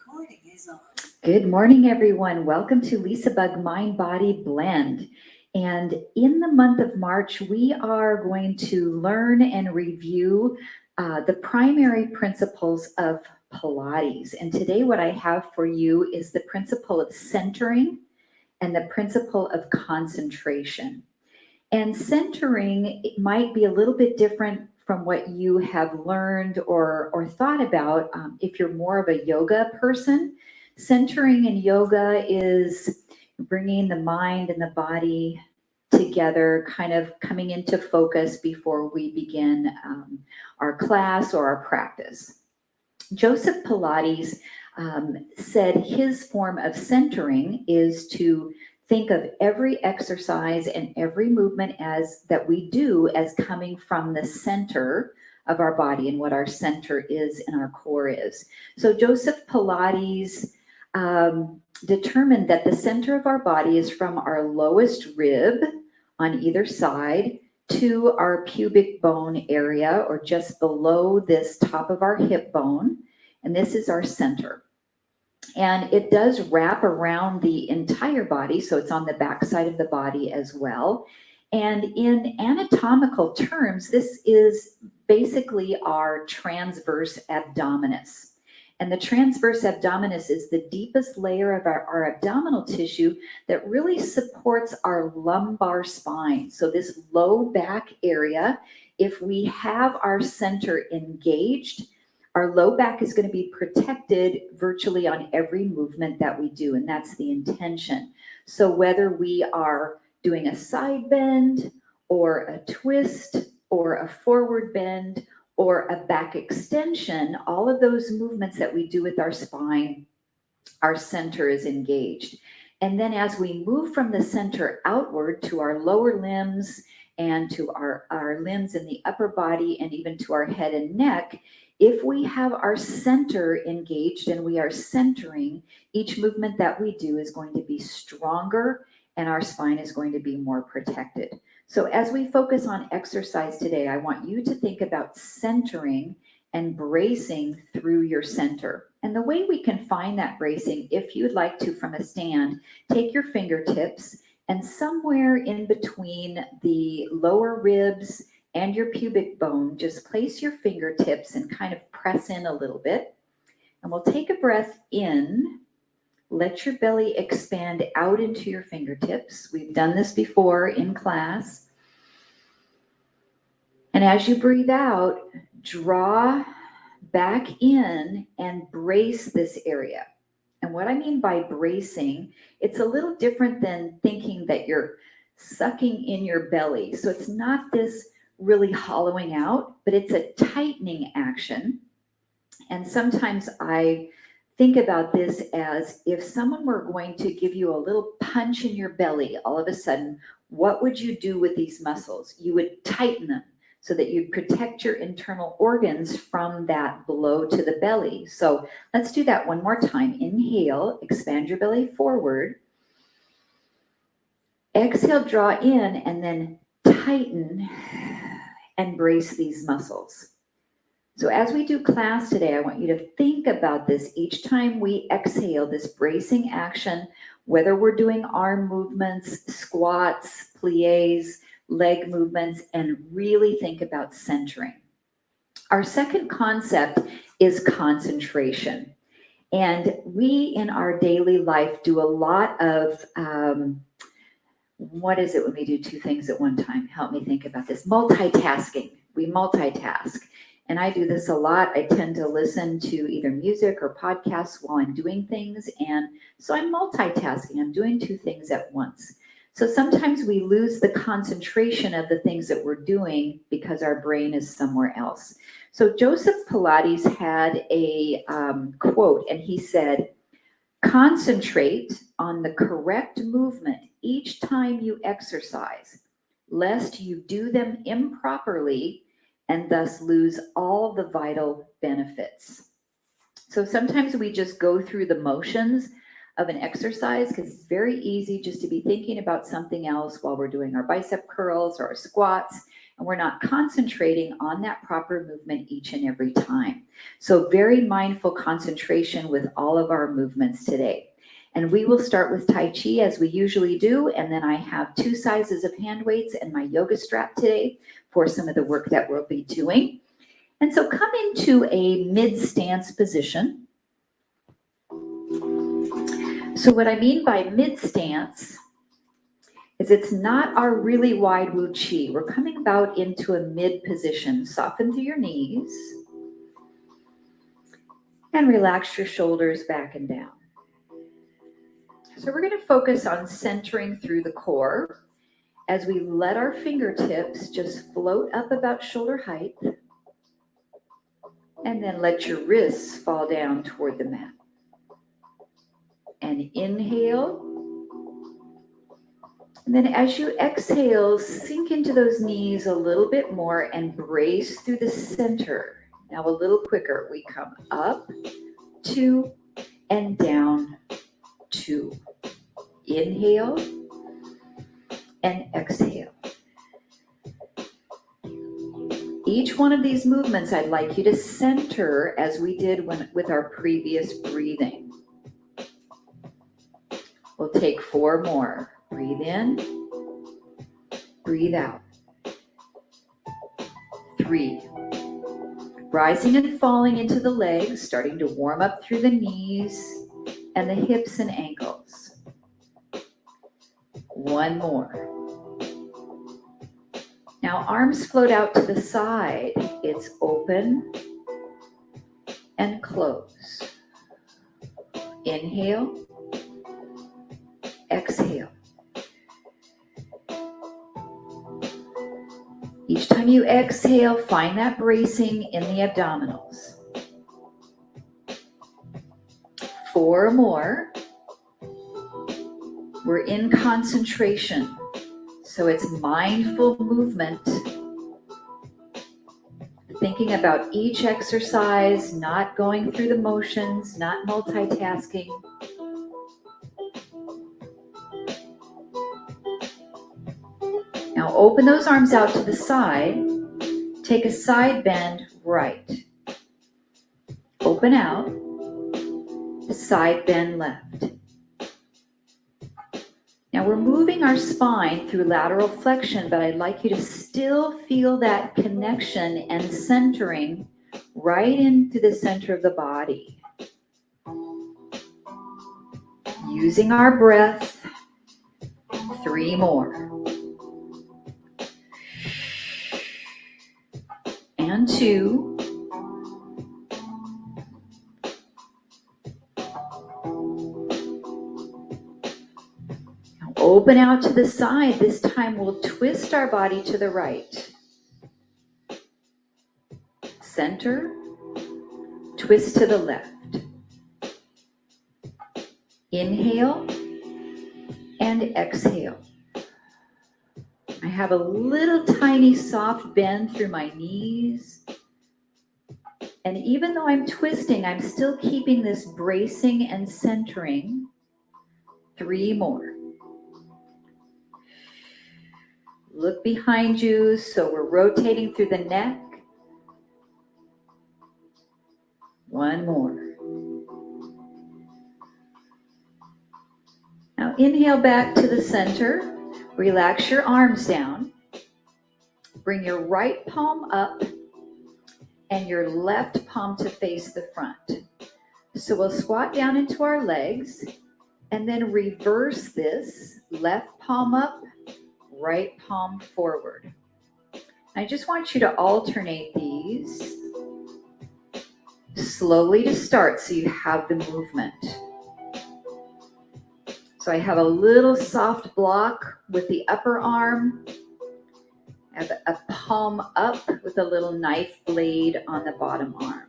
recording is on. Good morning, everyone. Welcome to LisaBug Mind Body Blend. And in the month of March, we are going to learn and review the primary principles of Pilates. And today, what I have for you is the principle of centering and the principle of concentration. And centering might be a little bit different from what you have learned or thought about if you're more of a yoga person. Centering in yoga is bringing the mind and the body together, kind of coming into focus before we begin our class or our practice. Joseph Pilates said his form of centering is to think of every exercise and every movement as that we do as coming from the center of our body and what our center is and our core is. So Joseph Pilates determined that the center of our body is from our lowest rib on either side to our pubic bone area, or just below this top of our hip bone. And this is our center. And it does wrap around the entire body, so it's on the back side of the body as well. And in anatomical terms, this is basically our transverse abdominis. And the transverse abdominis is the deepest layer of our abdominal tissue that really supports our lumbar spine. So this low back area, if we have our center engaged, our low back is going to be protected virtually on every movement that we do, and that's the intention. So whether we are doing a side bend or a twist or a forward bend or a back extension, all of those movements that we do with our spine, our center is engaged. And then as we move from the center outward to our lower limbs and to our limbs in the upper body and even to our head and neck, if we have our center engaged and we are centering, each movement that we do is going to be stronger and our spine is going to be more protected. So as we focus on exercise today, I want you to think about centering and bracing through your center. And the way we can find that bracing, if you'd like to from a stand, take your fingertips and somewhere in between the lower ribs and your pubic bone, just place your fingertips and kind of press in a little bit. And we'll take a breath in. Let your belly expand out into your fingertips. We've done this before in class. And as you breathe out, draw back in and brace this area. And what I mean by bracing, it's a little different than thinking that you're sucking in your belly. So it's not this really hollowing out, but it's a tightening action. And sometimes I think about this as if someone were going to give you a little punch in your belly all of a sudden, what would you do with these muscles? You would tighten them so that you protect your internal organs from that blow to the belly. So let's do that one more time. Inhale, expand your belly forward. Exhale, draw in, and then tighten and brace these muscles. So as we do class today, I want you to think about this each time we exhale, this bracing action, whether we're doing arm movements, squats, plies, leg movements, and really think about centering. Our second concept is concentration. And we in our daily life do a lot of, what is it when we do two things at one time? Help me think about this. Multitasking. We multitask. And I do this a lot. I tend to listen to either music or podcasts while I'm doing things. And so I'm multitasking. I'm doing two things at once. So sometimes we lose the concentration of the things that we're doing because our brain is somewhere else. So Joseph Pilates had a quote, and he said, "Concentrate on the correct movement each time you exercise, lest you do them improperly and thus lose all the vital benefits." So sometimes we just go through the motions of an exercise because it's very easy just to be thinking about something else while we're doing our bicep curls or our squats. and we're not concentrating on that proper movement each and every time. So very mindful concentration with all of our movements today. And we will start with Tai Chi as we usually do, and then I have 2 sizes of hand weights and my yoga strap today for some of the work that we'll be doing. And so come into a mid-stance position. So what I mean by mid-stance is it's not our really wide Wu Chi. We're coming about into a mid position. Soften through your knees and relax your shoulders back and down. So we're going to focus on centering through the core as we let our fingertips just float up about shoulder height, and then let your wrists fall down toward the mat. And inhale. And then as you exhale, sink into those knees a little bit more and brace through the center. Now a little quicker. We come up, 2, and down, 2. Inhale and exhale. Each one of these movements, I'd like you to center as we did with our previous breathing. We'll take 4 more. Breathe in, breathe out. 3. Rising and falling into the legs, starting to warm up through the knees and the hips and ankles. 1 more. Now arms float out to the side. It's open and close. Inhale, exhale. Each time you exhale, find that bracing in the abdominals. 4 more. We're in concentration, so it's mindful movement. Thinking about each exercise, not going through the motions, not multitasking. Now open those arms out to the side. Take a side bend right. Open out. Side bend left. Now we're moving our spine through lateral flexion, but I'd like you to still feel that connection and centering right into the center of the body. Using our breath, 3 more. And 2. Now open out to the side. This time we'll twist our body to the right. Center, twist to the left. Inhale and exhale. I have a little tiny soft bend through my knees. And even though I'm twisting, I'm still keeping this bracing and centering. 3 more. Look behind you, so we're rotating through the neck. 1 more. Now inhale back to the center. Relax your arms down. Bring your right palm up and your left palm to face the front. So we'll squat down into our legs and then reverse this. Left palm up, right palm forward. I just want you to alternate these slowly to start so you have the movement. So I have a little soft block with the upper arm. I have a palm up with a little knife blade on the bottom arm.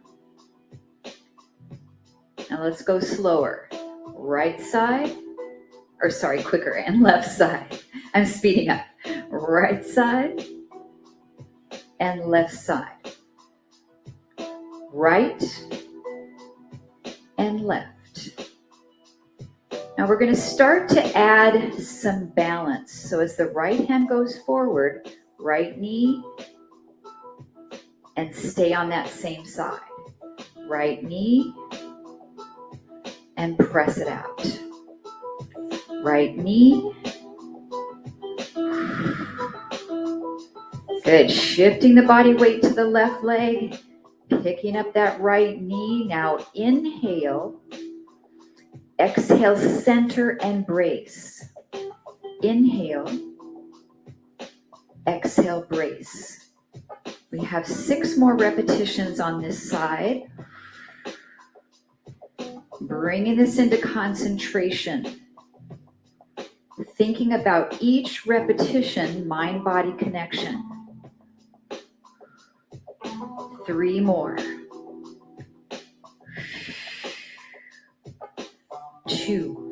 Now let's go slower. Right side, quicker, and left side. I'm speeding up. Right side and left side. Right and left. Now we're going to start to add some balance. So as the right hand goes forward, right knee and stay on that same side. Right knee and press it out. Right knee. Good. Shifting the body weight to the left leg, picking up that right knee. Now inhale, exhale, center and brace. Inhale, exhale, brace. We have 6 more repetitions on this side. Bringing this into concentration. Thinking about each repetition, mind-body connection. 3 more. 2.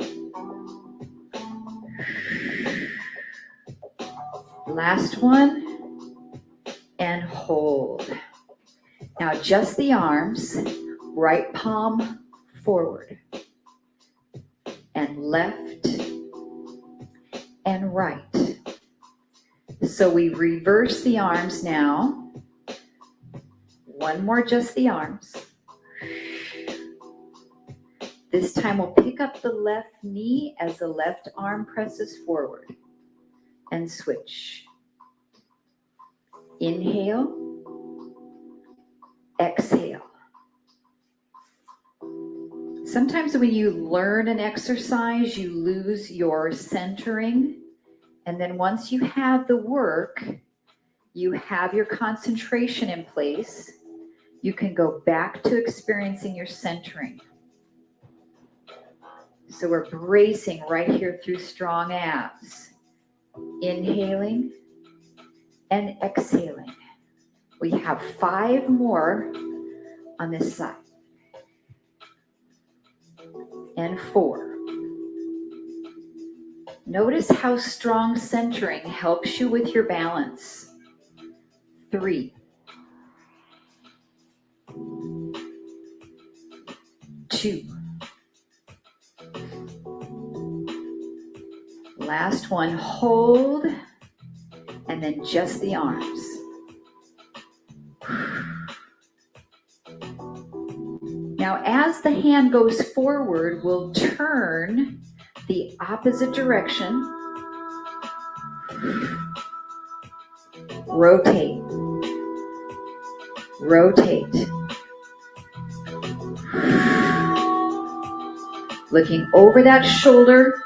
Last one. And hold. Now adjust the arms. Right palm forward. And left. And right. So we reverse the arms now. One more, just the arms. This time we'll pick up the left knee as the left arm presses forward and switch. Inhale, exhale. Sometimes when you learn an exercise, you lose your centering. And then once you have the work, you have your concentration in place, you can go back to experiencing your centering. So we're bracing right here through strong abs. Inhaling and exhaling. We have 5 more on this side. And 4. Notice how strong centering helps you with your balance. 3. 2. Last one, hold, and then just the arms. Now, as the hand goes forward, we'll turn the opposite direction. Rotate. Rotate. Looking over that shoulder,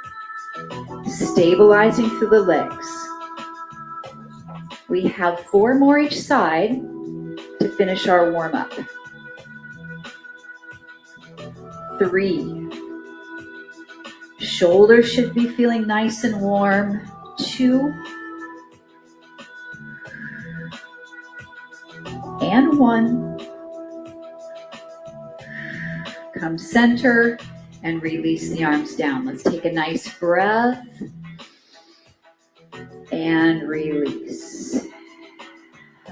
stabilizing through the legs. We have 4 more each side to finish our warm-up. 3. Shoulders should be feeling nice and warm. 2. And 1. Come center and release the arms down. Let's take a nice breath and release.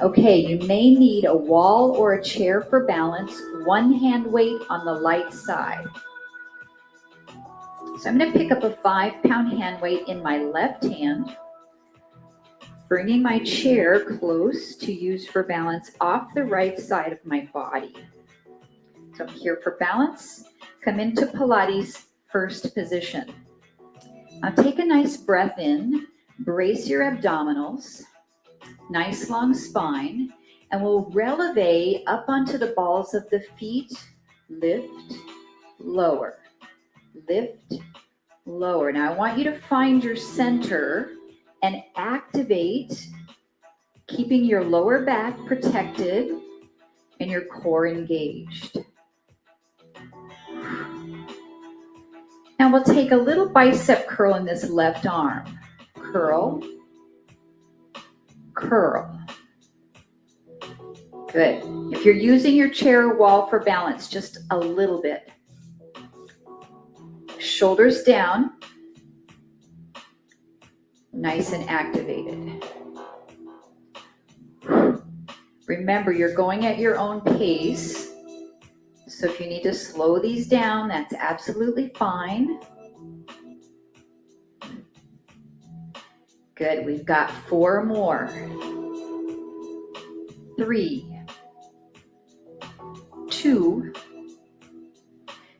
Okay, you may need a wall or a chair for balance. 1 hand weight on the light side. So I'm going to pick up a 5-pound hand weight in my left hand, bringing my chair close to use for balance off the right side of my body. So I'm here for balance. Come into Pilates first position. Now take a nice breath in, brace your abdominals, nice long spine, and we'll releve up onto the balls of the feet. Lift, lower, lift, lower. Now I want you to find your center and activate, keeping your lower back protected and your core engaged. Now we'll take a little bicep curl in this left arm. Curl, curl. Good. If you're using your chair or wall for balance, just a little bit. Shoulders down. Nice and activated. Remember, you're going at your own pace. So if you need to slow these down, that's absolutely fine. Good, we've got 4 more. 3, 2.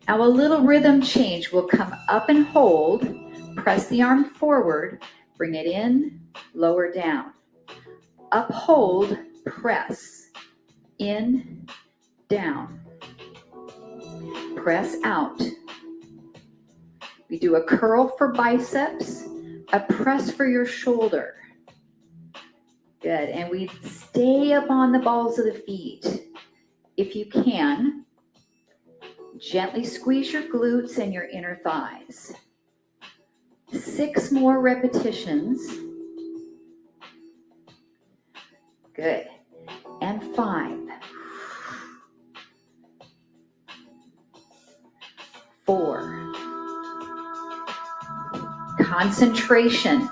Now a little rhythm change. We'll come up and hold, press the arm forward, bring it in, lower down. Up, hold, press, in, down. Press out. We do a curl for biceps, a press for your shoulder. Good, and we stay up on the balls of the feet. If you can, gently squeeze your glutes and your inner thighs. 6 more repetitions. Good, and 5. 4. Concentration.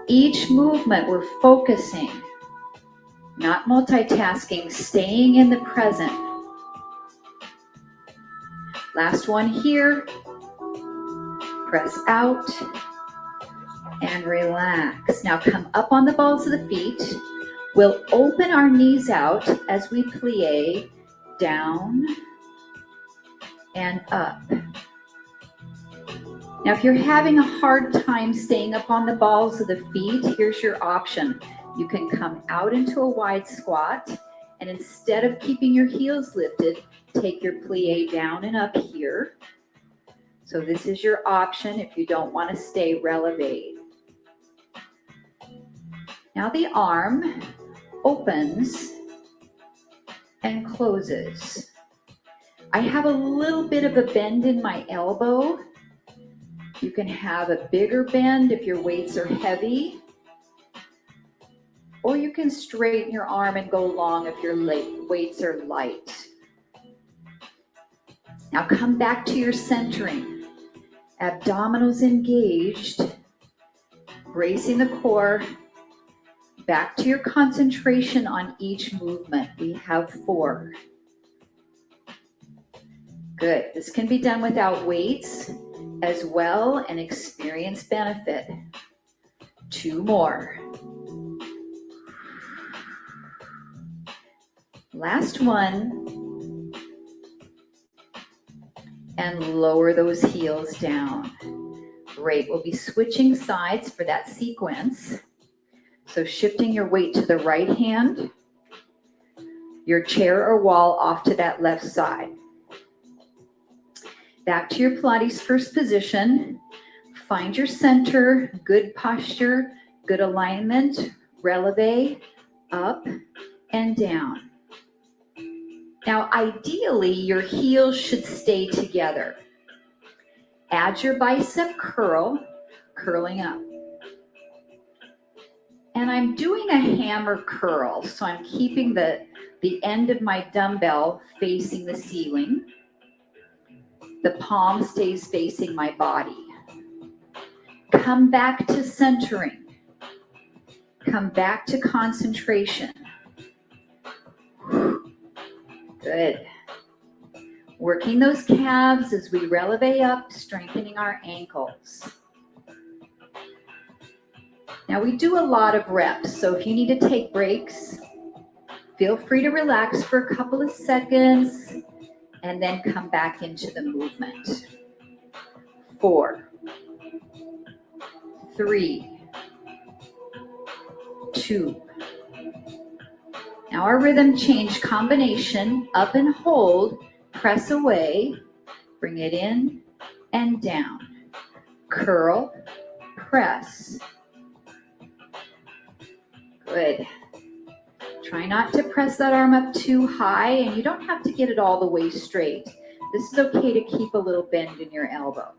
Each movement we're focusing, not multitasking, staying in the present. Last one here. Press out and relax. Now come up on the balls of the feet. We'll open our knees out as we plie, down and up. Now, if you're having a hard time staying up on the balls of the feet, here's your option. You can come out into a wide squat, and instead of keeping your heels lifted, take your plie down and up here. So this is your option if you don't want to stay relevate. Now the arm opens and closes. I have a little bit of a bend in my elbow. You can have a bigger bend if your weights are heavy, or you can straighten your arm and go long if your weights are light. Now come back to your centering. Abdominals engaged, bracing the core. Back to your concentration on each movement. We have 4. Good. This can be done without weights as well and experience benefit. 2 more. Last one. And lower those heels down. Great. We'll be switching sides for that sequence. So shifting your weight to the right hand, your chair or wall off to that left side. Back to your Pilates first position. Find your center, good posture, good alignment, releve, up and down. Now, ideally, your heels should stay together. Add your bicep curl, curling up. And I'm doing a hammer curl, so I'm keeping the end of my dumbbell facing the ceiling. The palm stays facing my body. Come back to centering. Come back to concentration. Good. Working those calves as we releve up, strengthening our ankles. Now we do a lot of reps, so if you need to take breaks, feel free to relax for a couple of seconds and then come back into the movement. 4, 3, 2. Now our rhythm change combination, up and hold, press away, bring it in and down. Curl, press. Good. Try not to press that arm up too high, and you don't have to get it all the way straight. This is okay to keep a little bend in your elbow.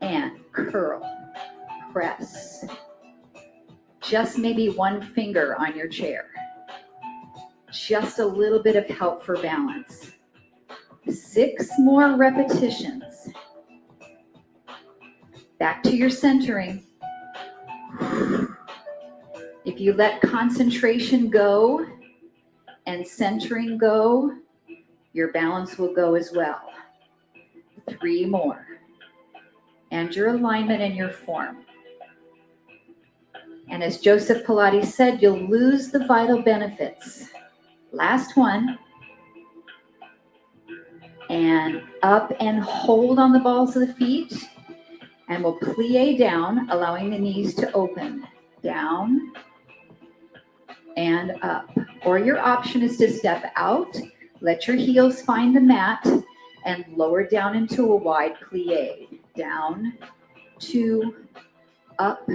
And curl, press. Just maybe one finger on your chair. Just a little bit of help for balance. 6 more repetitions. Back to your centering. If you let concentration go and centering go, your balance will go as well. 3 more. And your alignment and your form. And as Joseph Pilates said, you'll lose the vital benefits. Last one. and up and hold on the balls of the feet. And we'll plie down, allowing the knees to open. Down and up. Or your option is to step out, let your heels find the mat, and lower down into a wide plie. Down, 2, up,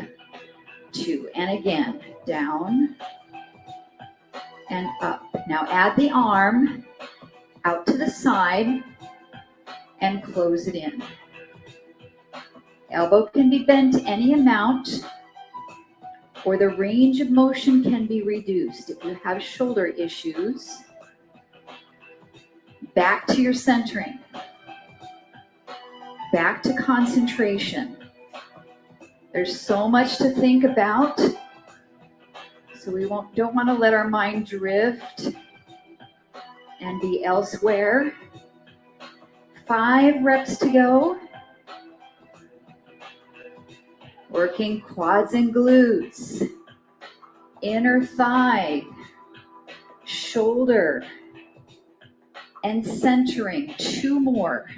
2. And again, down and up. Now add the arm out to the side and close it in. Elbow can be bent any amount, or the range of motion can be reduced. If you have shoulder issues, back to your centering, back to concentration. There's so much to think about, so we don't want to let our mind drift and be elsewhere. 5 reps to go. Working quads and glutes, inner thigh, shoulder, and centering. 2 more.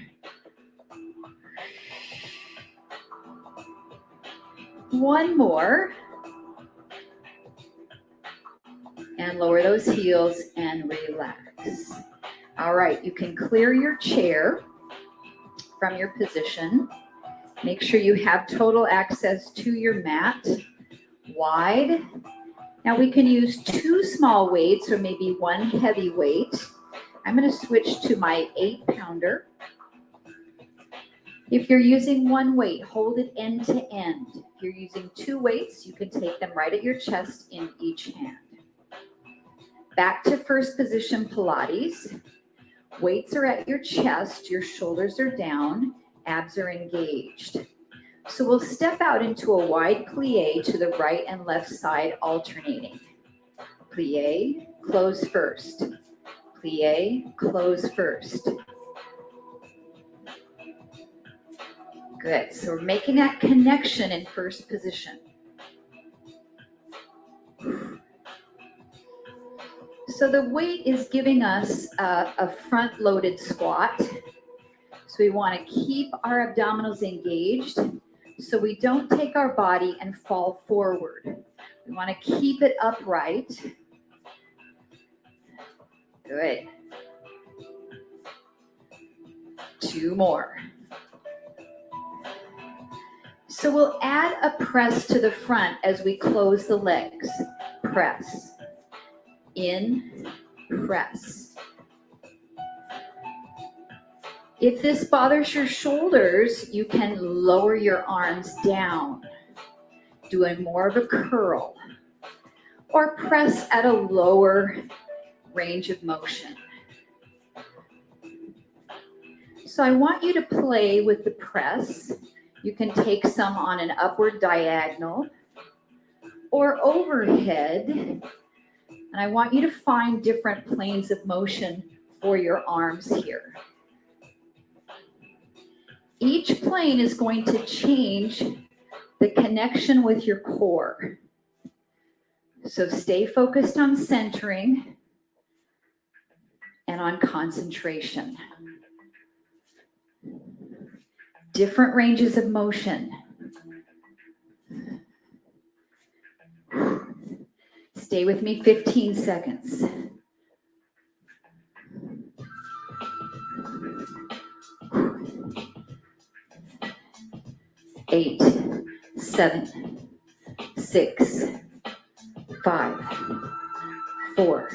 1 more. And lower those heels and relax. All right, you can clear your chair from your position. Make sure you have total access to your mat, wide. Now we can use 2 small weights or maybe 1 heavy weight. I'm going to switch to my 8-pounder. If you're using 1 weight, hold it end to end. If you're using 2 weights, you can take them right at your chest in each hand. Back to first position Pilates. Weights are at your chest, your shoulders are down, abs are engaged. So we'll step out into a wide plie to the right and left side, alternating. Plie, close first. Plie, close first. Good, so we're making that connection in first position. So the weight is giving us a front-loaded squat. So we want to keep our abdominals engaged so we don't take our body and fall forward. We want to keep it upright. Good. 2 more. So we'll add a press to the front as we close the legs. Press. In, press. If this bothers your shoulders, you can lower your arms down, doing more of a curl, or press at a lower range of motion. So I want you to play with the press. You can take some on an upward diagonal or overhead. And I want you to find different planes of motion for your arms here. Each plane is going to change the connection with your core. So stay focused on centering and on concentration. Different ranges of motion. Stay with me 15 seconds. Eight, 7, 6, 5, 4,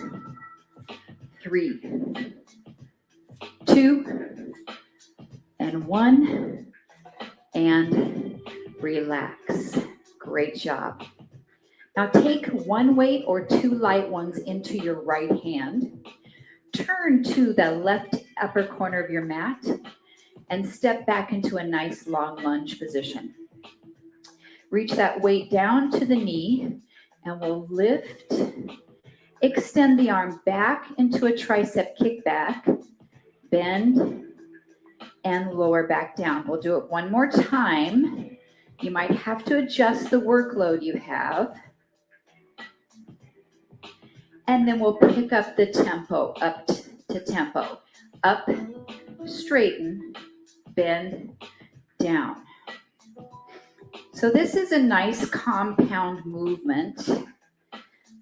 3, 2, and 1, and relax. Great job. Now take 1 weight or 2 light ones into your right hand. Turn to the left upper corner of your mat and step back into a nice long lunge position. Reach that weight down to the knee and we'll lift. Extend the arm back into a tricep kickback. Bend and lower back down. We'll do it 1 more time. You might have to adjust the workload you have. And then we'll pick up the tempo, up to tempo. Up, straighten, bend, down. So this is a nice compound movement.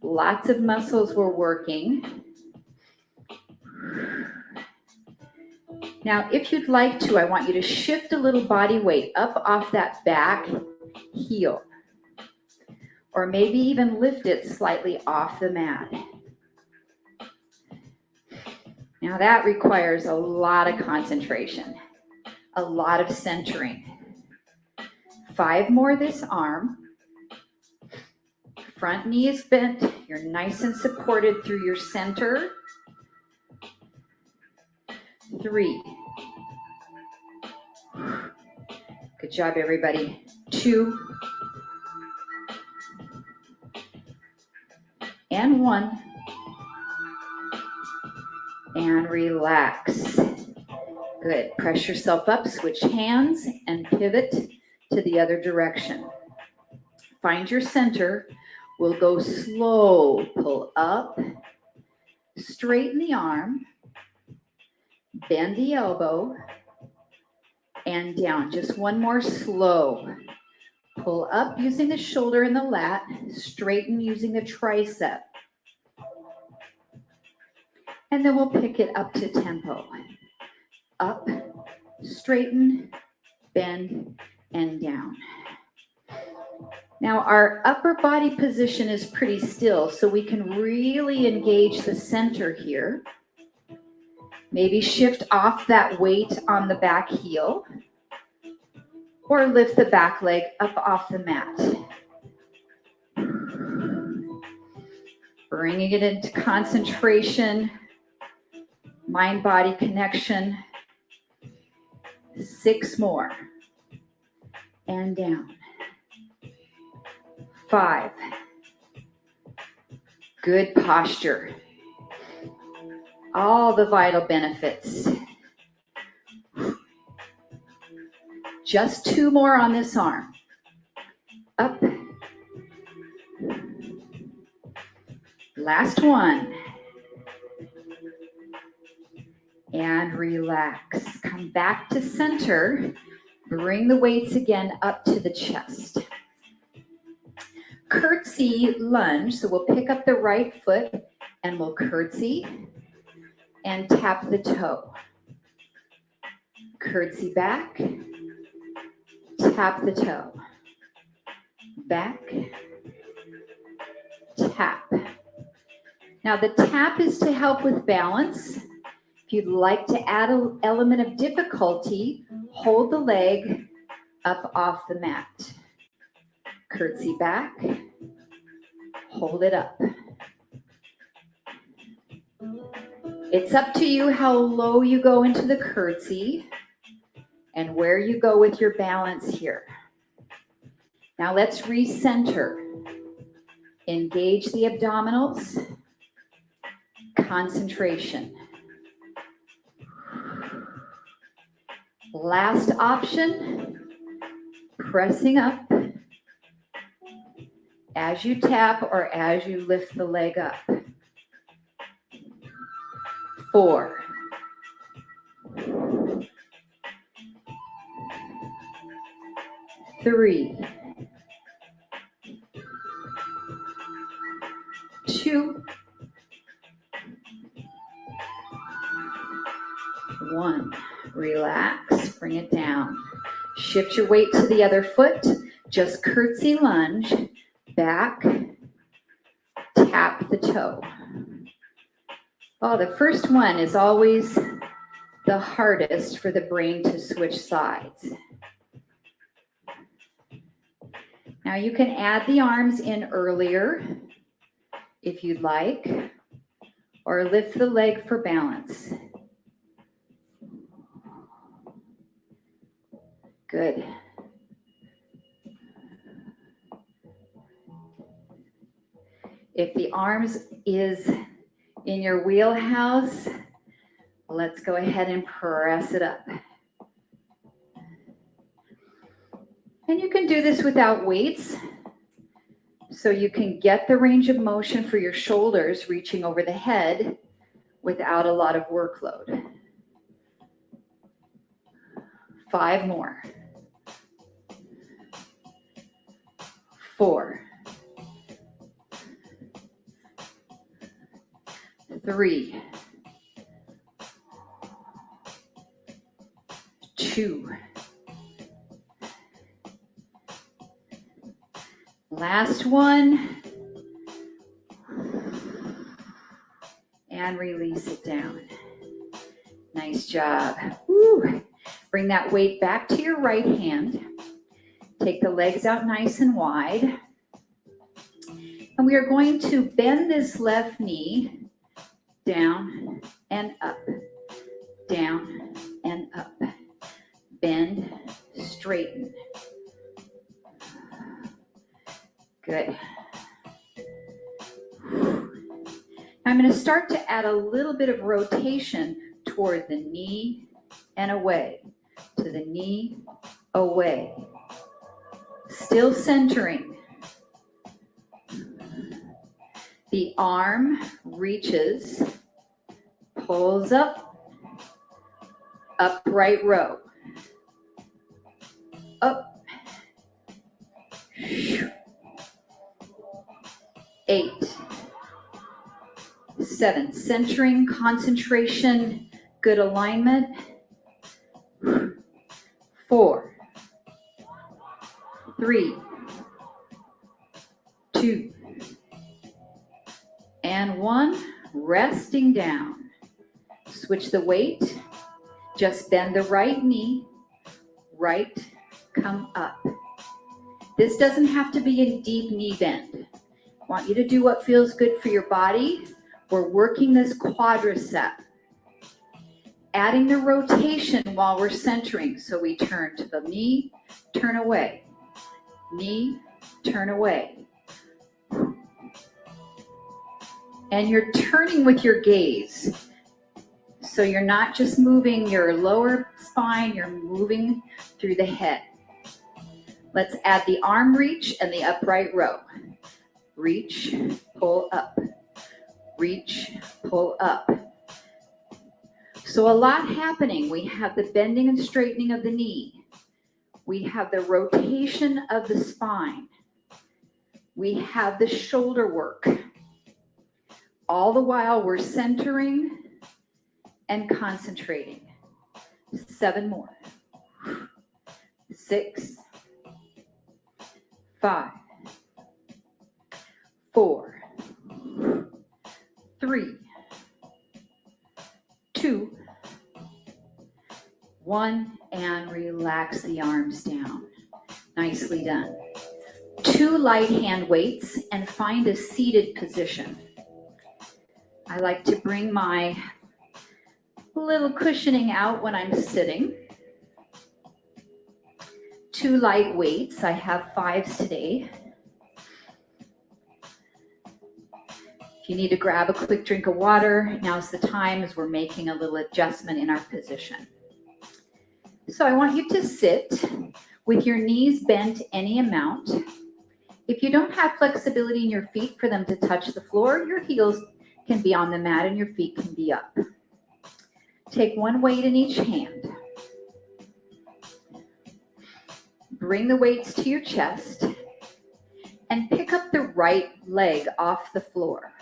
Lots of muscles we're working. Now, if you'd like to, I want you to shift a little body weight up off that back heel, or maybe even lift it slightly off the mat. Now that requires a lot of concentration, a lot of centering. 5 more this arm. Front knee is bent. You're nice and supported through your center. 3. Good job, everybody. 2. And 1. And relax. Good. Press yourself up, switch hands, and pivot to the other direction. Find your center. We'll go slow. Pull up. Straighten the arm. Bend the elbow. And down. Just one more slow. Pull up using the shoulder and the lat. Straighten using the tricep. And then we'll pick it up to tempo. Up, straighten, bend, and down. Now our upper body position is pretty still, so we can really engage the center here. Maybe shift off that weight on the back heel, or lift the back leg up off the mat. Bringing it into concentration, mind-body connection. 6 more. And down. 5. Good posture. All the vital benefits. Just 2 more on this arm. Up. Last one. And relax. Come back to center. Bring the weights again up to the chest. Curtsy lunge. So we'll pick up the right foot and we'll curtsy and tap the toe. Curtsy back. Tap the toe. Back. Tap. Now the tap is to help with balance. If you'd like to add an element of difficulty, hold the leg up off the mat. Curtsy back, hold it up. It's up to you how low you go into the curtsy and where you go with your balance here. Now let's recenter. Engage the abdominals. Concentration. Last option, pressing up as you tap or as you lift the leg up. 4. 3. 2. 1. Relax, bring it down. Shift your weight to the other foot. Just curtsy lunge, back, tap the toe. Oh, the first one is always the hardest for the brain to switch sides. Now you can add the arms in earlier if you'd like, or lift the leg for balance. Good. If the arms is in your wheelhouse, let's go ahead and press it up. And you can do this without weights, so you can get the range of motion for your shoulders reaching over the head without a lot of workload. 5 more. 4, 3, 2. Last one. And release it down. Nice job. Woo. Bring that weight back to your right hand. Take the legs out nice and wide. And we are going to bend this left knee down and up, down and up. Bend, straighten. Good. I'm going to start to add a little bit of rotation toward the knee and away, to the knee, away. Still centering. The arm reaches, pulls up, upright row. Up. 8, 7, centering, concentration, good alignment. 4, 3, 2, and 1. Resting down. Switch the weight. Just bend the right knee. Right, come up. This doesn't have to be a deep knee bend. I want you to do what feels good for your body. We're working this quadricep. Adding the rotation while we're centering. So we turn to the knee, turn away. Knee, turn away. And you're turning with your gaze. So you're not just moving your lower spine, you're moving through the head. Let's add the arm reach and the upright row. Reach, pull up. Reach, pull up. So a lot happening. We have the bending and straightening of the knee. We have the rotation of the spine. We have the shoulder work. All the while we're centering and concentrating. 7 more. 6, 5, 4, 3, 2, 1, and relax the arms down. Nicely done. 2 light hand weights and find a seated position. I like to bring my little cushioning out when I'm sitting. 2 light weights. I have 5s today. If you need to grab a quick drink of water, now's the time as we're making a little adjustment in our position. So I want you to sit with your knees bent any amount. If you don't have flexibility in your feet for them to touch the floor, your heels can be on the mat and your feet can be up. Take 1 weight in each hand. Bring the weights to your chest and pick up the right leg off the floor.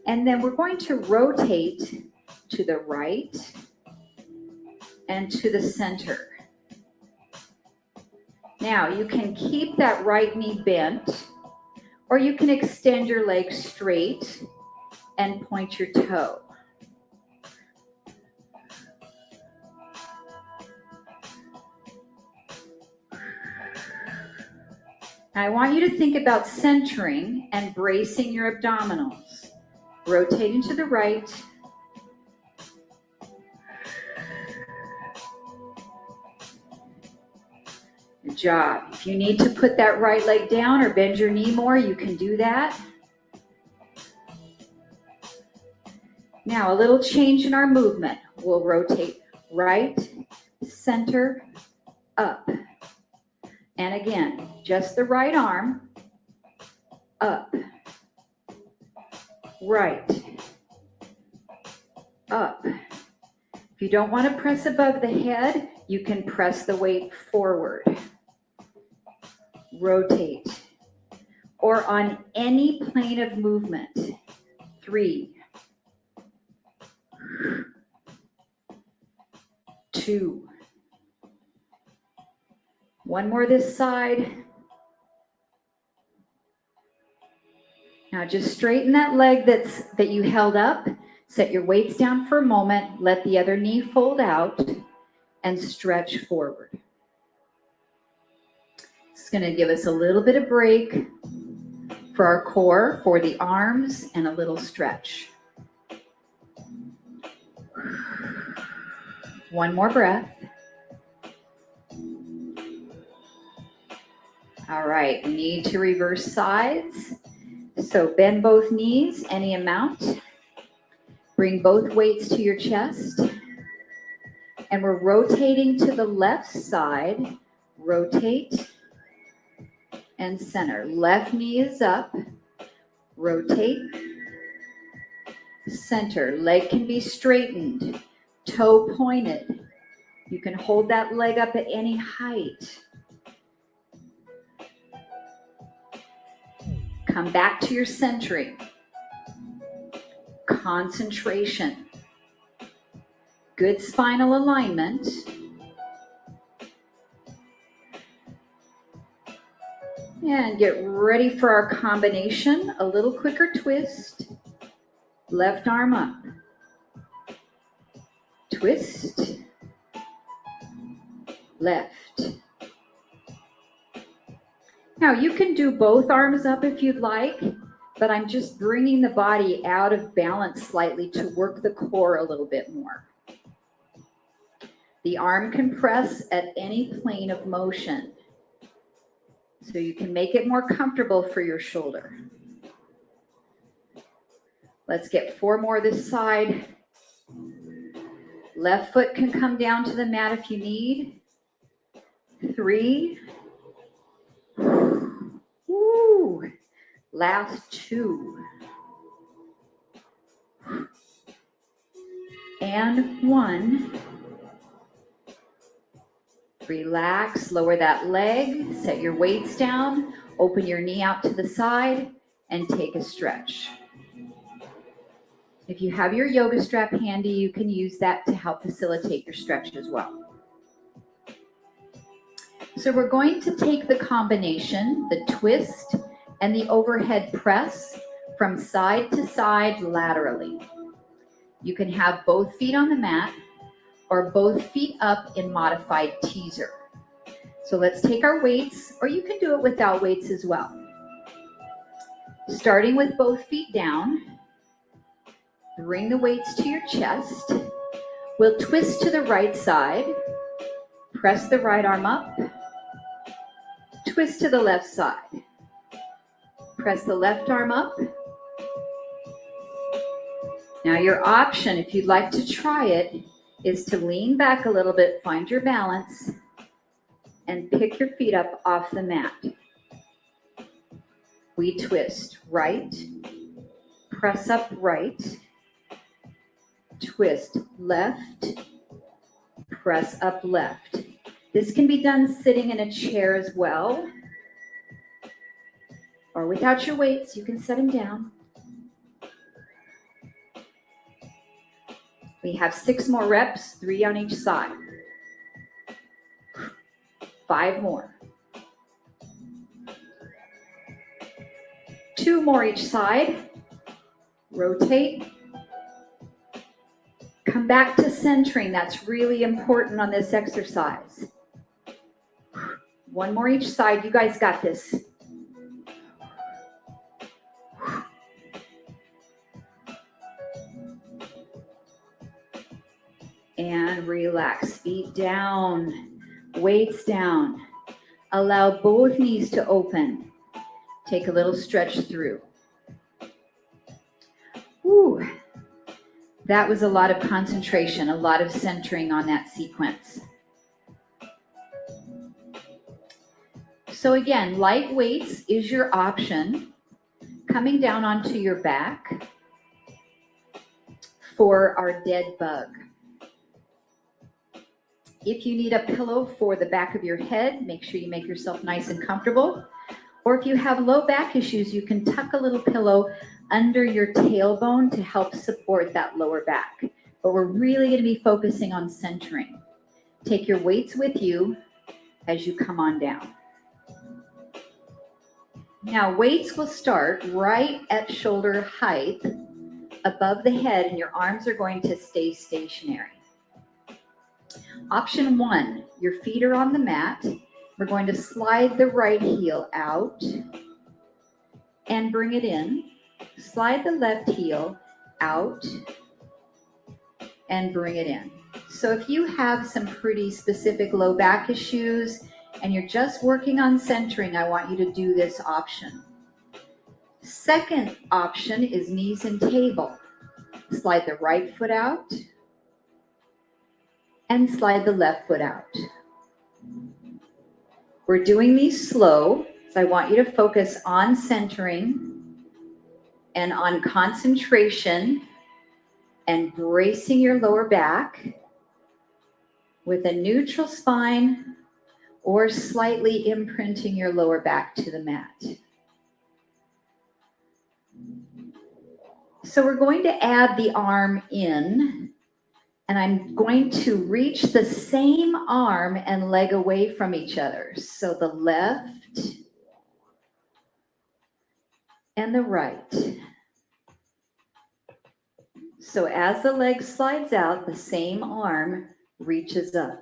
And then we're going to rotate to the right and to the center. Now you can keep that right knee bent, or you can extend your leg straight and point your toe. Now I want you to think about centering and bracing your abdominals. Rotating to the right. Good job. If you need to put that right leg down or bend your knee more, you can do that. Now a little change in our movement. We'll rotate right, center, up. And again, just the right arm, up, right, up. If you don't want to press above the head, you can press the weight forward. Rotate. Or on any plane of movement. 3, 2. One more this side. Now just straighten that leg that you held up. Set your weights down for a moment. Let the other knee fold out and stretch forward. It's going to give us a little bit of break for our core, for the arms, and a little stretch. One more breath. All right, we need to reverse sides. So bend both knees any amount. Bring both weights to your chest. And we're rotating to the left side. Rotate and center. Left knee is up. Rotate. Center. Leg can be straightened. Toe pointed. You can hold that leg up at any height. Come back to your centering. Concentration. Good spinal alignment. And get ready for our combination. A little quicker twist. Left arm up. Twist. Left. Now you can do both arms up if you'd like, but I'm just bringing the body out of balance slightly to work the core a little bit more. The arm can press at any plane of motion, so you can make it more comfortable for your shoulder. Let's get 4 more this side. Left foot can come down to the mat if you need. 3. Woo. Last 2. And 1. Relax, lower that leg, set your weights down, open your knee out to the side, and take a stretch. If you have your yoga strap handy, you can use that to help facilitate your stretch as well. So we're going to take the combination, the twist and the overhead press from side to side laterally. You can have both feet on the mat or both feet up in modified teaser. So let's take our weights, or you can do it without weights as well. Starting with both feet down, bring the weights to your chest. We'll twist to the right side, press the right arm up, twist to the left side, press the left arm up. Now your option, if you'd like to try it, is to lean back a little bit, find your balance, and pick your feet up off the mat. We twist right, press up right, twist left, press up left. This can be done sitting in a chair as well, or without your weights, you can set them down. We have 6 more reps, 3 on each side. 5 more. 2 more each side. Rotate. Come back to centering. That's really important on this exercise. 1 more each side. You guys got this. And relax. Feet down. Weights down. Allow both knees to open. Take a little stretch through. Woo. That was a lot of concentration, a lot of centering on that sequence. So again, light weights is your option. Coming down onto your back for our dead bug. If you need a pillow for the back of your head, make sure you make yourself nice and comfortable. Or if you have low back issues, you can tuck a little pillow under your tailbone to help support that lower back. But we're really going to be focusing on centering. Take your weights with you as you come on down. Now, weights will start right at shoulder height above the head, and your arms are going to stay stationary. Option 1, your feet are on the mat. We're going to slide the right heel out and bring it in. Slide the left heel out and bring it in. So if you have some pretty specific low back issues and you're just working on centering, I want you to do this option. Second option is knees and table. Slide the right foot out and slide the left foot out. We're doing these slow, so I want you to focus on centering and on concentration and bracing your lower back with a neutral spine or slightly imprinting your lower back to the mat. So we're going to add the arm in, and I'm going to reach the same arm and leg away from each other. So the left and the right. So as the leg slides out, the same arm reaches up.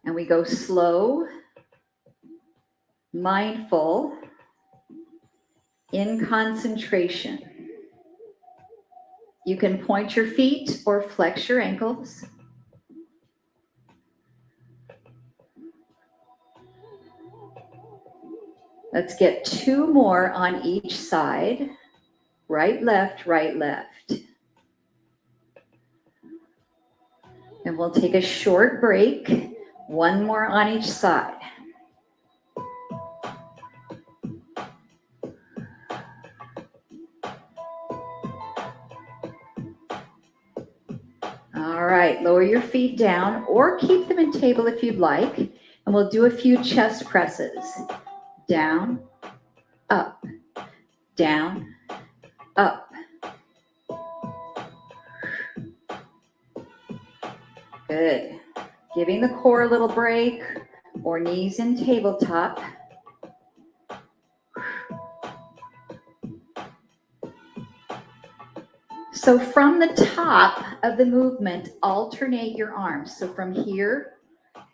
And we go slow, mindful, in concentration. You can point your feet or flex your ankles. Let's get 2 more on each side. Right, left, right, left. And we'll take a short break. 1 more on each side. All right, lower your feet down or keep them in table if you'd like. And we'll do a few chest presses. Down, up, down, up. Good. Giving the core a little break or knees in tabletop. So from the top of the movement, alternate your arms. So from here,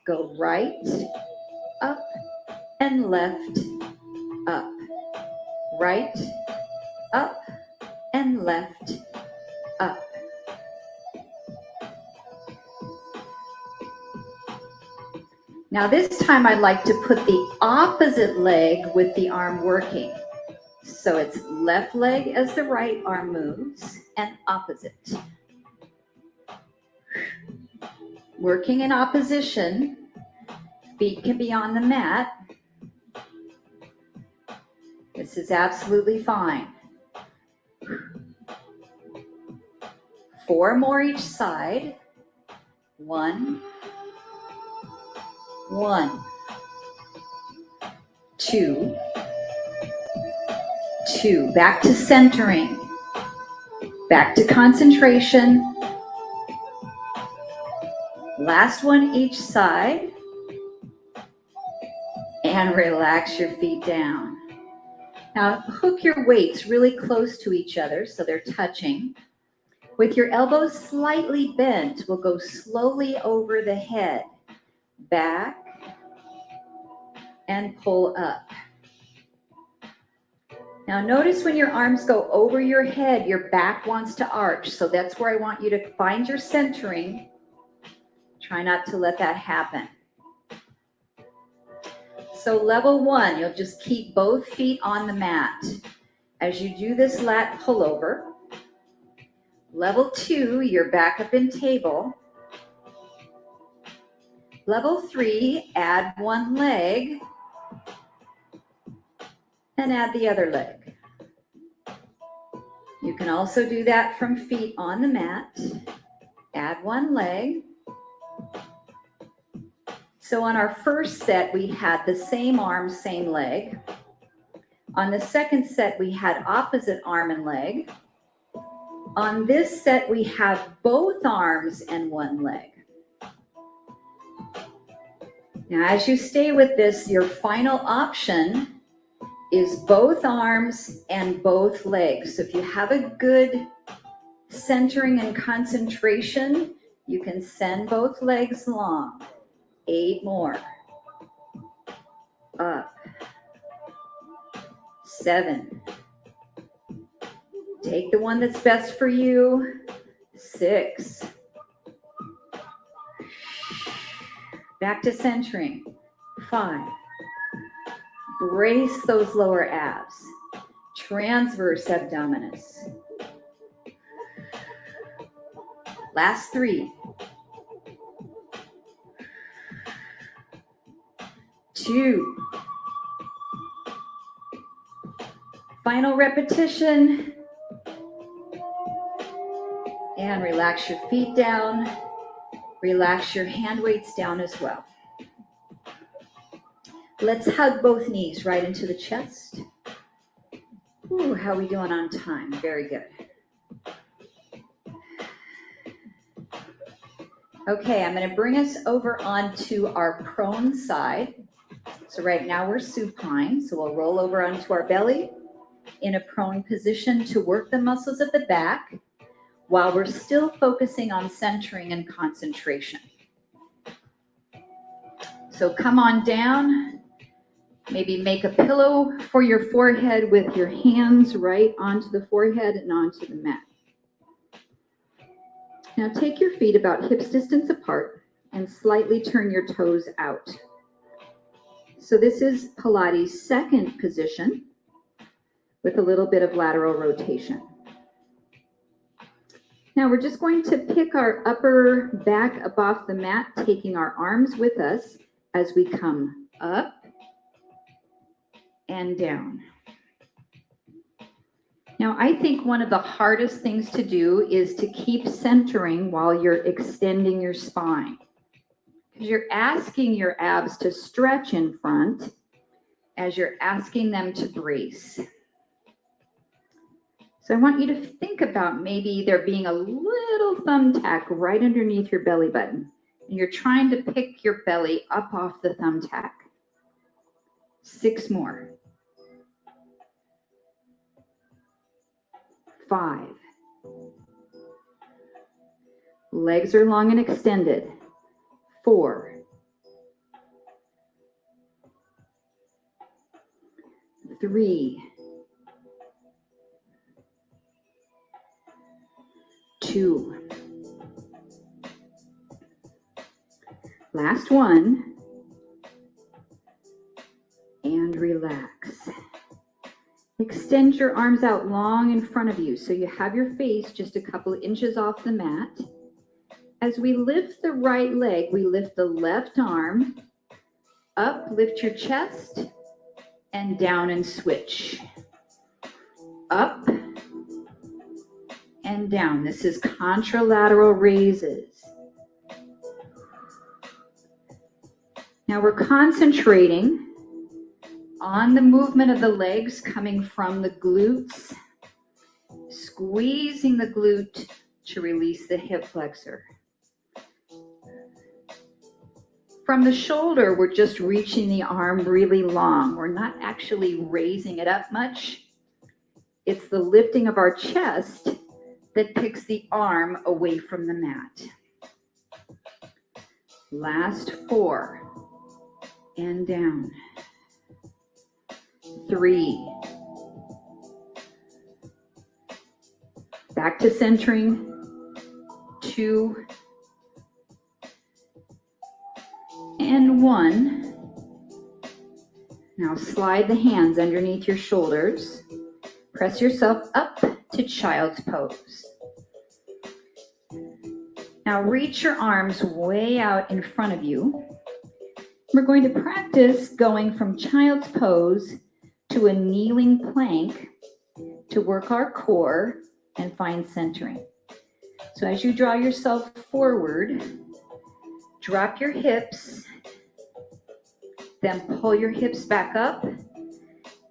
go right, up, and left, up. Right, up, and left, up. Now this time I'd like to put the opposite leg with the arm working. So it's left leg as the right arm moves and opposite. Working in opposition, feet can be on the mat. This is absolutely fine. 4 more each side. 1, 1, 2, 2. Back to centering. Back to concentration. Last one each side. And relax your feet down. Now hook your weights really close to each other so they're touching. With your elbows slightly bent, we'll go slowly over the head. Back and pull up. Now notice when your arms go over your head, your back wants to arch. So that's where I want you to find your centering. Try not to let that happen. So level 1, you'll just keep both feet on the mat. As you do this lat pullover. Level 2, you're back up in table. Level 3, add 1 leg and add the other leg. You can also do that from feet on the mat. add one leg. So on our first set, we had the same arm, same leg. On the second set, we had opposite arm and leg. On this set, we have both arms and one leg. Now, as you stay with this, your final option is both arms and both legs. So if you have a good centering and concentration, you can send both legs long. 8 more. Up. 7. Take the one that's best for you. 6. Back to centering. 5. Brace those lower abs. Transverse abdominis. Last 3. 2. Final repetition. And relax your feet down. Relax your hand weights down as well. Let's hug both knees right into the chest. Ooh, how are we doing on time? Very good. Okay, I'm going to bring us over onto our prone side. So right now we're supine, so we'll roll over onto our belly in a prone position to work the muscles of the back while we're still focusing on centering and concentration. So come on down, maybe make a pillow for your forehead with your hands right onto the forehead and onto the mat. Now take your feet about hips distance apart and slightly turn your toes out. So this is Pilates' second position with a little bit of lateral rotation. Now we're just going to pick our upper back up off the mat, taking our arms with us as we come up and down. Now I think one of the hardest things to do is to keep centering while you're extending your spine, because you're asking your abs to stretch in front as you're asking them to brace. So I want you to think about maybe there being a little thumbtack right underneath your belly button, and you're trying to pick your belly up off the thumbtack. 6 more. 5. Legs are long and extended. 4. 3. 2. Last one. And relax. Extend your arms out long in front of you so you have your face just a couple inches off the mat. As we lift the right leg, we lift the left arm up, lift your chest, and down and switch. Up and down. This is Contralateral Raises. Now we're concentrating on the movement of the legs coming from the glutes, squeezing the glute to release the hip flexor. From the shoulder, we're just reaching the arm really long. We're not actually raising it up much. It's the lifting of our chest that picks the arm away from the mat. Last 4. And down. 3. Back to centering. 2. And 1. Now slide the hands underneath your shoulders. Press yourself up to child's pose. Now reach your arms way out in front of you. We're going to practice going from child's pose to a kneeling plank to work our core and find centering. So So as you draw yourself forward, drop your hips, then pull your hips back up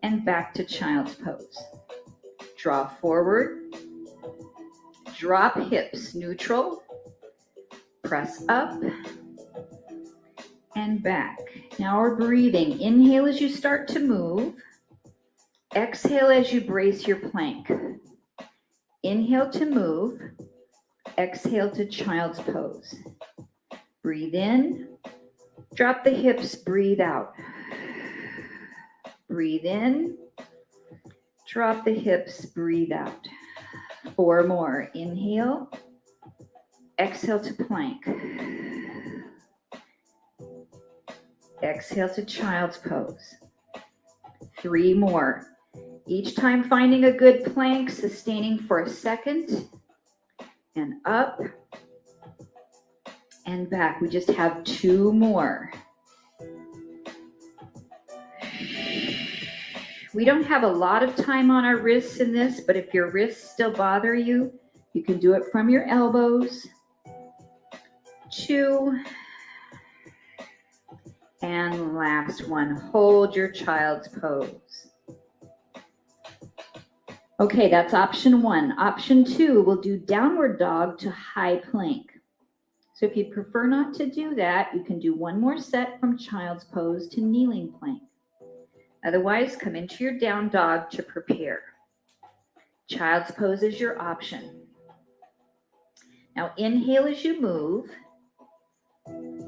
and back to child's pose. Draw forward, drop hips neutral, press up and back. Now we're breathing. Inhale as you start to move. Exhale as you brace your plank. Inhale to move. Exhale to child's pose. Breathe in. Drop the hips, breathe out. Breathe in. Drop the hips, breathe out. 4 more. Inhale. Exhale to plank. Exhale to child's pose. 3 more. Each time finding a good plank, sustaining for a second, and up and back. We just have 2 more. We don't have a lot of time on our wrists in this, but if your wrists still bother you, you can do it from your elbows. 2. And last one, hold your child's pose. Okay, that's option 1. Option 2, we'll do downward dog to high plank. So if you prefer not to do that, you can do 1 more set from child's pose to kneeling plank. Otherwise, come into your down dog to prepare. Child's pose is your option. Now inhale as you move.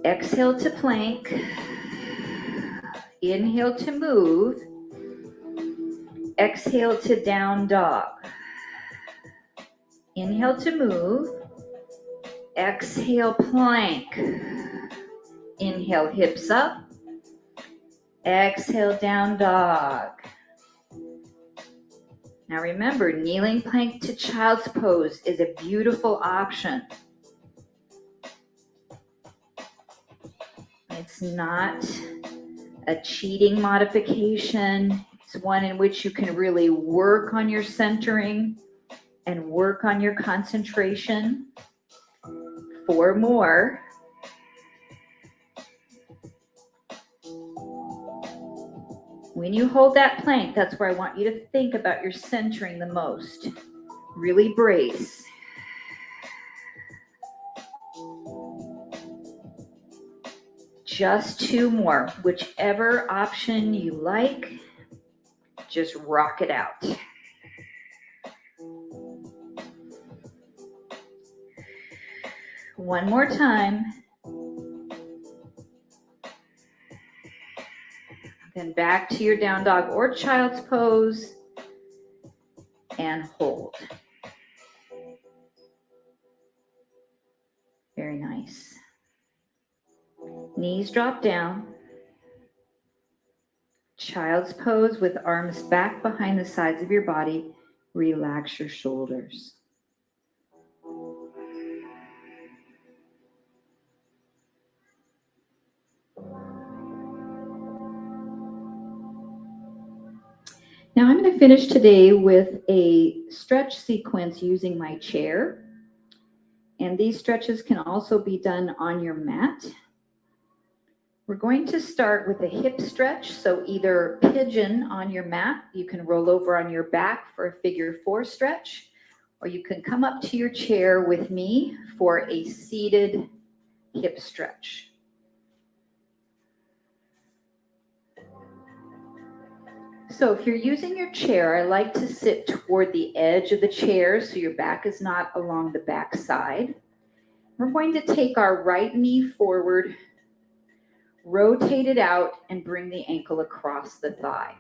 Exhale to plank. Inhale to move. Exhale to down dog. Inhale to move. Exhale, plank. Inhale, hips up. Exhale, down dog. Now remember, kneeling plank to child's pose is a beautiful option. It's not a cheating modification. It's one in which you can really work on your centering and work on your concentration. 4 more. When you hold that plank, that's where I want you to think about your centering the most. Really brace. Just 2 more. Whichever option you like, just rock it out. One more time. Then back to your down dog or child's pose and hold. Very nice. Knees drop down. Child's pose with arms back behind the sides of your body. Relax your shoulders. Now I'm going to finish today with a stretch sequence using my chair. And these stretches can also be done on your mat. We're going to start with a hip stretch. So either pigeon on your mat, you can roll over on your back for a figure 4 stretch, or you can come up to your chair with me for a seated hip stretch. So if you're using your chair, I like to sit toward the edge of the chair so your back is not along the back side. We're going to take our right knee forward, rotate it out, and bring the ankle across the thigh.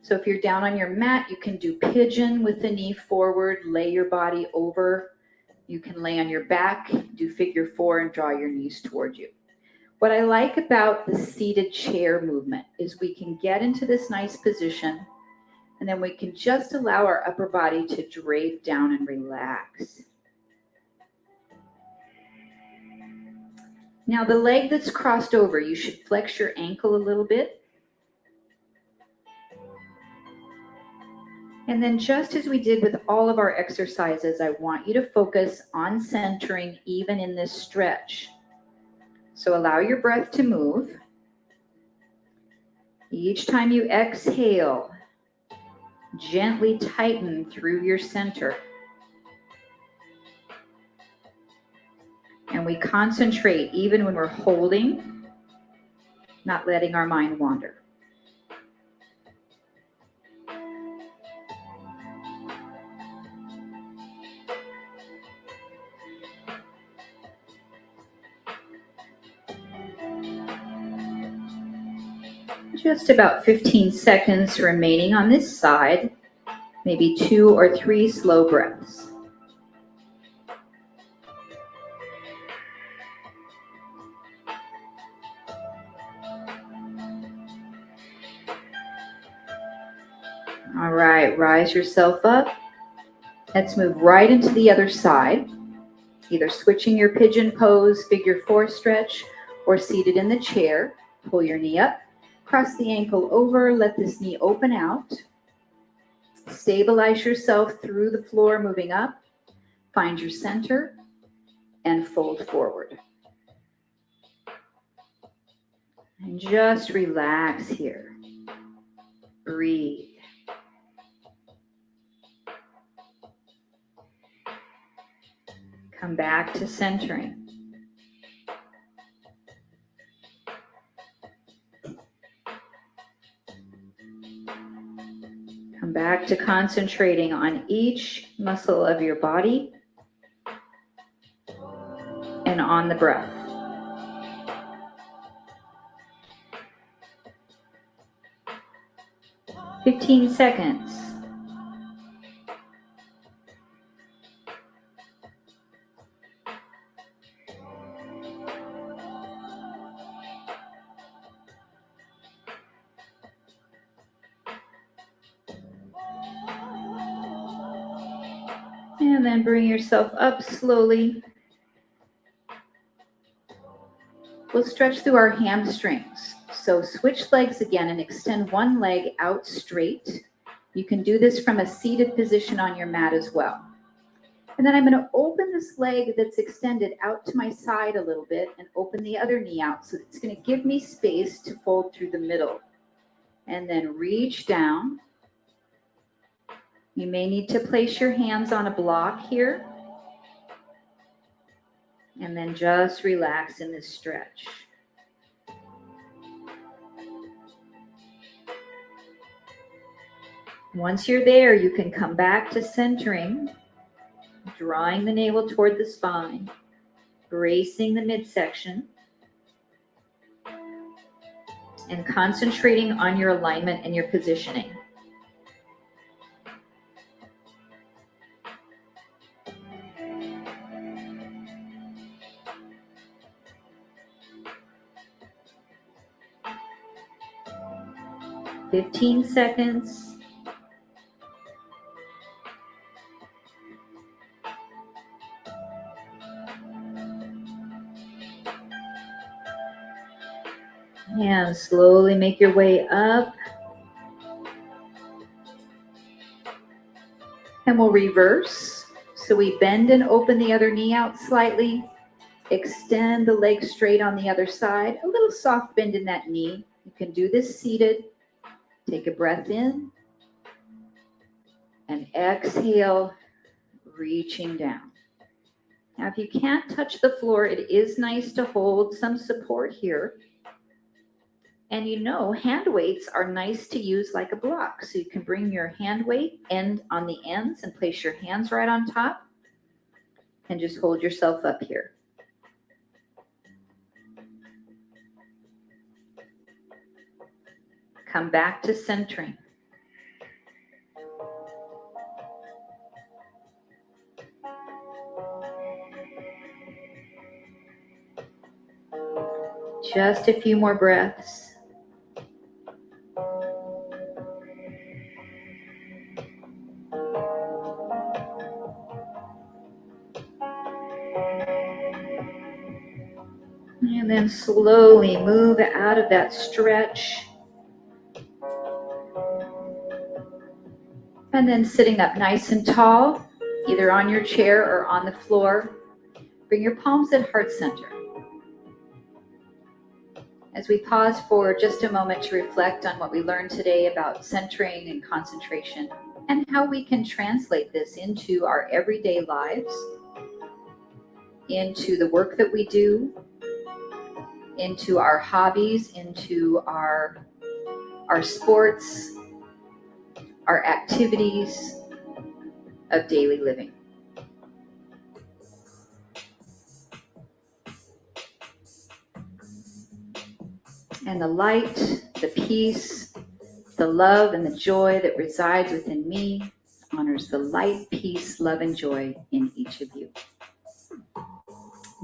So if you're down on your mat, you can do pigeon with the knee forward, lay your body over. You can lay on your back, do figure 4, and draw your knees toward you. What I like about the seated chair movement is we can get into this nice position, and then we can just allow our upper body to drape down and relax. Now the leg that's crossed over, you should flex your ankle a little bit. And then just as we did with all of our exercises, I want you to focus on centering even in this stretch. So allow your breath to move. Each time you exhale, gently tighten through your center. And we concentrate even when we're holding, not letting our mind wander. Just about 15 seconds remaining on this side, maybe 2 or 3 slow breaths. All right, rise yourself up. Let's move right into the other side, either switching your pigeon pose, figure 4 stretch, or seated in the chair. Pull your knee up, cross the ankle over, let this knee open out. Stabilize yourself through the floor, moving up. Find your center and fold forward. And just relax here. Breathe. Come back to centering. Come back to concentrating on each muscle of your body and on the breath. 15 seconds. And then bring yourself up slowly. We'll stretch through our hamstrings. So switch legs again and extend one leg out straight. You can do this from a seated position on your mat as well. And then I'm going to open this leg that's extended out to my side a little bit and open the other knee out. So it's going to give me space to fold through the middle. And then reach down. You may need to place your hands on a block here. And then just relax in this stretch. Once you're there, you can come back to centering, drawing the navel toward the spine, bracing the midsection, and concentrating on your alignment and your positioning. "15 seconds. And slowly make your way up. And we'll reverse. So we bend and open the other knee out slightly. Extend the leg straight on the other side. A little soft bend in that knee. You can do this seated. Take a breath in. And exhale, reaching down. Now, if you can't touch the floor, it is nice to hold some support here. And you know, hand weights are nice to use like a block. So you can bring your hand weight end on the ends and place your hands right on top and just hold yourself up here. Come back to centering. Just a few more breaths. And then slowly move out of that stretch. And And then sitting up nice and tall, either on your chair or on the floor. Bring your palms at heart center. As we pause for just a moment to reflect on what we learned today about centering and concentration and how we can translate this into our everyday lives, into the work that we do, into our hobbies, into our sports, our activities of daily living. And the light, the peace, the love, and the joy that resides within me honors the light, peace, love, and joy in each of you.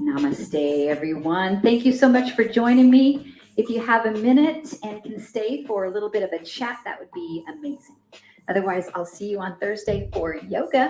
Namaste, everyone. Thank you so much for joining me. If you have a minute and can stay for a little bit of a chat, that would be amazing. Otherwise, I'll see you on Thursday for yoga.